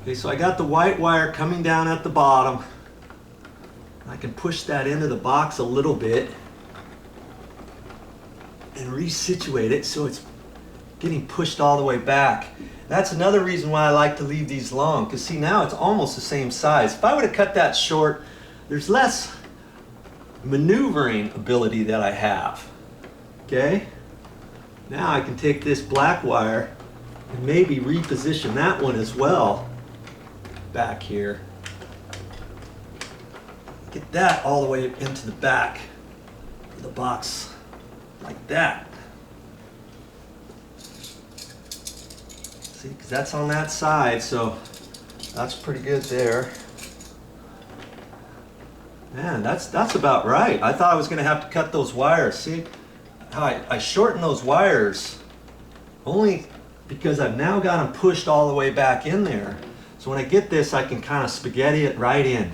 Okay, so I got the white wire coming down at the bottom. I can push that into the box a little bit and resituate it so it's getting pushed all the way back. That's another reason why I like to leave these long, because see, now it's almost the same size. If I would have cut that short, there's less maneuvering ability that I have. Okay? Now I can take this black wire and maybe reposition that one as well back here. Get that all the way into the back of the box like that. See, because that's on that side, so that's pretty good there. Man, that's about right. I thought I was going to have to cut those wires. See how I shortened those wires only because I've now got them pushed all the way back in there. So when I get this, I can kind of spaghetti it right in.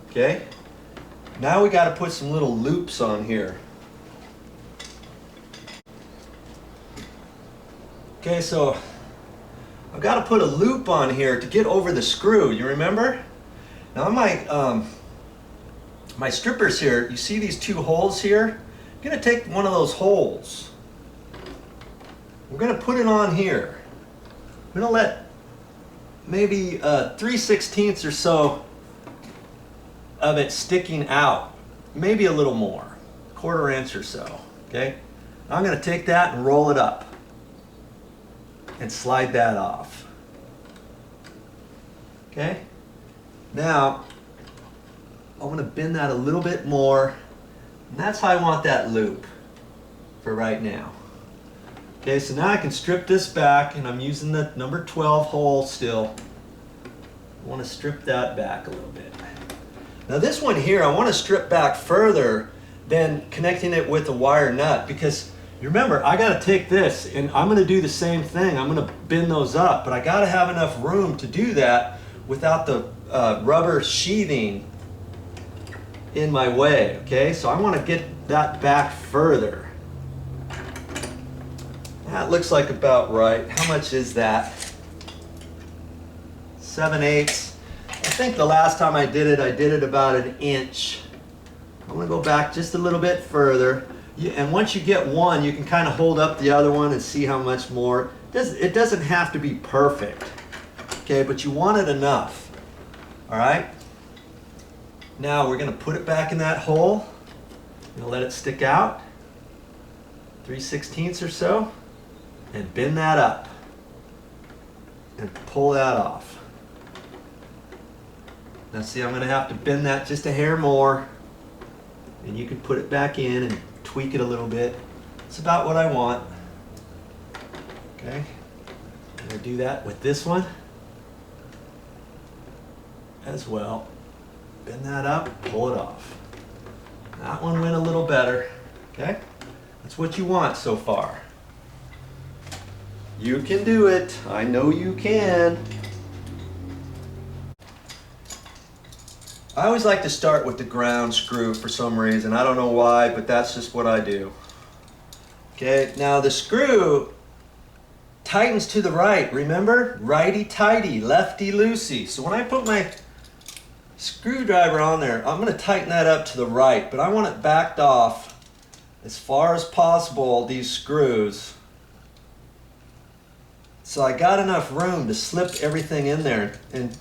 Okay? Now we got to put some little loops on here. Okay, so I've got to put a loop on here to get over the screw. You remember? Now my strippers here, you see these two holes here? I'm going to take one of those holes. We're going to put it on here. I'm going to let maybe 3/16 or so of it sticking out. Maybe a little more, 1/4 inch or so. Okay? Now I'm going to take that and roll it up and slide that off. Okay? Now, I'm going to bend that a little bit more, and that's how I want that loop for right now. Okay, so now I can strip this back, and I'm using the number 12 hole still. I want to strip that back a little bit. Now this one here, I want to strip back further than connecting it with a wire nut, because you remember, I got to take this, and I'm going to do the same thing. I'm going to bend those up, but I got to have enough room to do that without the rubber sheathing in my way, okay? So I want to get that back further. That looks like about right. How much is that? 7/8. I think the last time I did it about 1 inch. I'm going to go back just a little bit further. And once you get one, you can kind of hold up the other one and see how much more. It doesn't have to be perfect, okay? But you want it enough. All right, now we're going to put it back in that hole. I'm going to let it stick out 3/16 or so and bend that up and pull that off. Now see, I'm going to have to bend that just a hair more, and you can put it back in and tweak it a little bit. It's about what I want. Okay, I'm going to do that with this one as well. Bend that up, pull it off. That one went a little better. Okay? That's what you want so far. You can do it. I know you can. I always like to start with the ground screw for some reason. I don't know why, but that's just what I do. Okay, now the screw tightens to the right, remember? Righty-tighty, lefty-loosey. So when I put my screwdriver on there, I'm going to tighten that up to the right, but I want it backed off as far as possible, these screws. So I got enough room to slip everything in there. And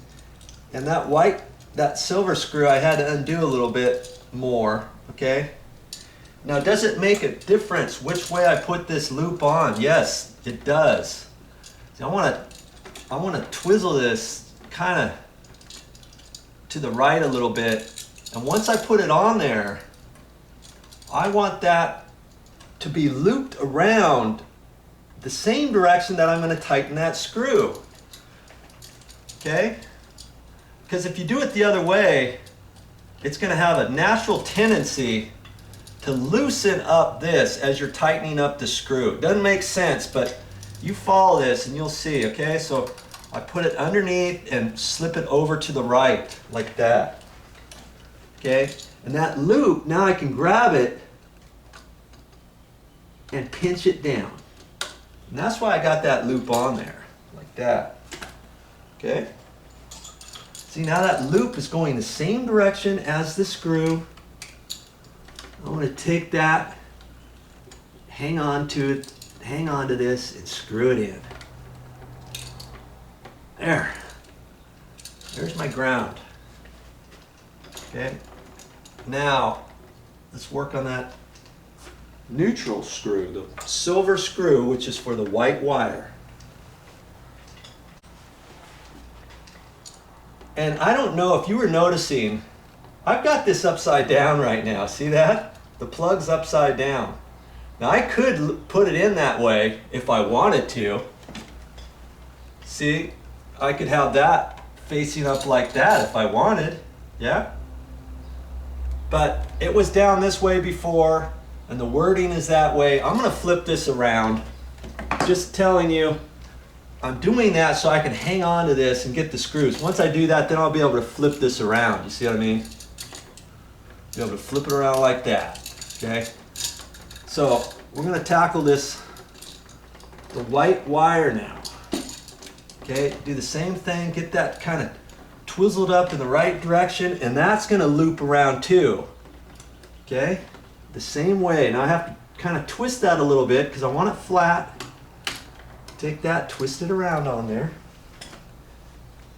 that silver screw I had to undo a little bit more, okay? Now, does it make a difference which way I put this loop on? Yes, it does. See, I want to twizzle this kind of to the right a little bit, and once I put it on there, I want that to be looped around the same direction that I'm going to tighten that screw. Okay? Because if you do it the other way, it's going to have a natural tendency to loosen up this as you're tightening up the screw. It doesn't make sense, but you follow this and you'll see, okay? So I put it underneath and slip it over to the right, like that. Okay? And that loop, now I can grab it and pinch it down. And that's why I got that loop on there, like that. Okay? See, now that loop is going the same direction as the screw. I want to take that, hang on to it, hang on to this, and screw it in. There. There's my ground. Okay? Now, let's work on that neutral screw, the silver screw, which is for the white wire. And I don't know if you were noticing, I've got this upside down right now. See that? The plug's upside down. Now I could put it in that way if I wanted to. See, I could have that facing up like that if I wanted. Yeah? But it was down this way before, and the wording is that way. I'm going to flip this around. Just telling you, I'm doing that so I can hang on to this and get the screws. Once I do that, then I'll be able to flip this around. You see what I mean? Be able to flip it around like that. Okay? So we're going to tackle this, the white wire now. Okay? Do the same thing. Get that kind of twizzled up in the right direction, and that's going to loop around too. Okay? The same way. Now I have to kind of twist that a little bit because I want it flat. Take that, twist it around on there.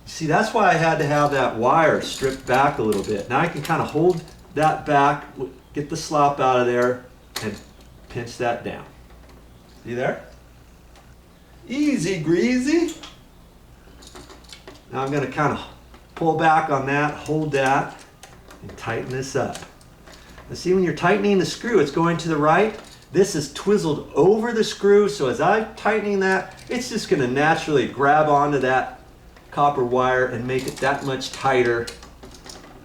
See, that's why I had to have that wire stripped back a little bit. Now I can kind of hold that back, get the slop out of there, and pinch that down. See there? Easy greasy. Now I'm going to kind of pull back on that, hold that, and tighten this up. Now see, when you're tightening the screw, it's going to the right. This is twizzled over the screw, so as I'm tightening that, it's just going to naturally grab onto that copper wire and make it that much tighter.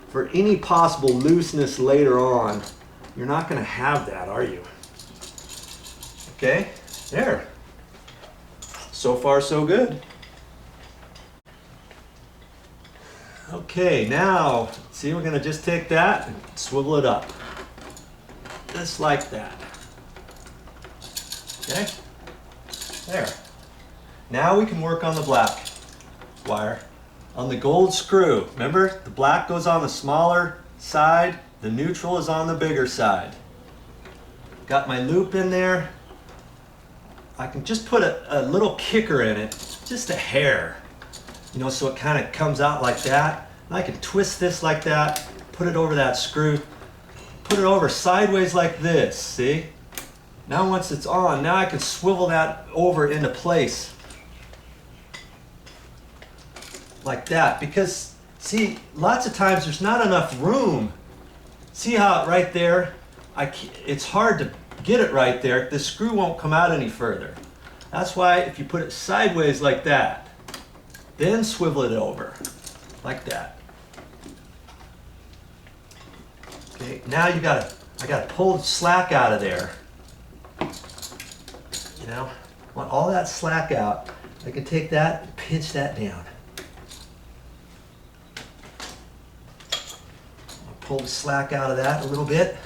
For any possible looseness later on, you're not going to have that, are you? Okay, there. So far, so good. Okay, now, see, we're going to just take that and swivel it up. Just like that. Okay, there. Now we can work on the black wire. On the gold screw, remember, the black goes on the smaller side, the neutral is on the bigger side. Got my loop in there. I can just put a little kicker in it, just a hair, you know, so it kind of comes out like that. And I can twist this like that, put it over that screw, put it over sideways like this, see? Now once it's on, now I can swivel that over into place like that, because see, lots of times there's not enough room. See how right there, it's hard to get it right there. The screw won't come out any further. That's why if you put it sideways like that, then swivel it over like that. Okay, now I gotta pull the slack out of there. You know, want all that slack out. I can take that and pinch that down. I'll pull the slack out of that a little bit.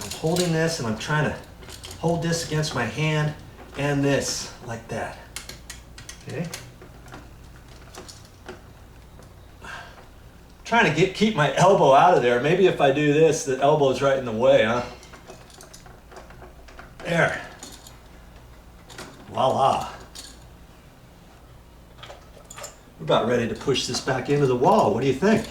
I'm holding this and I'm trying to hold this against my hand and this like that. Okay. Trying to keep my elbow out of there. Maybe if I do this, the elbow's right in the way, huh? There. Voila. We're about ready to push this back into the wall. What do you think?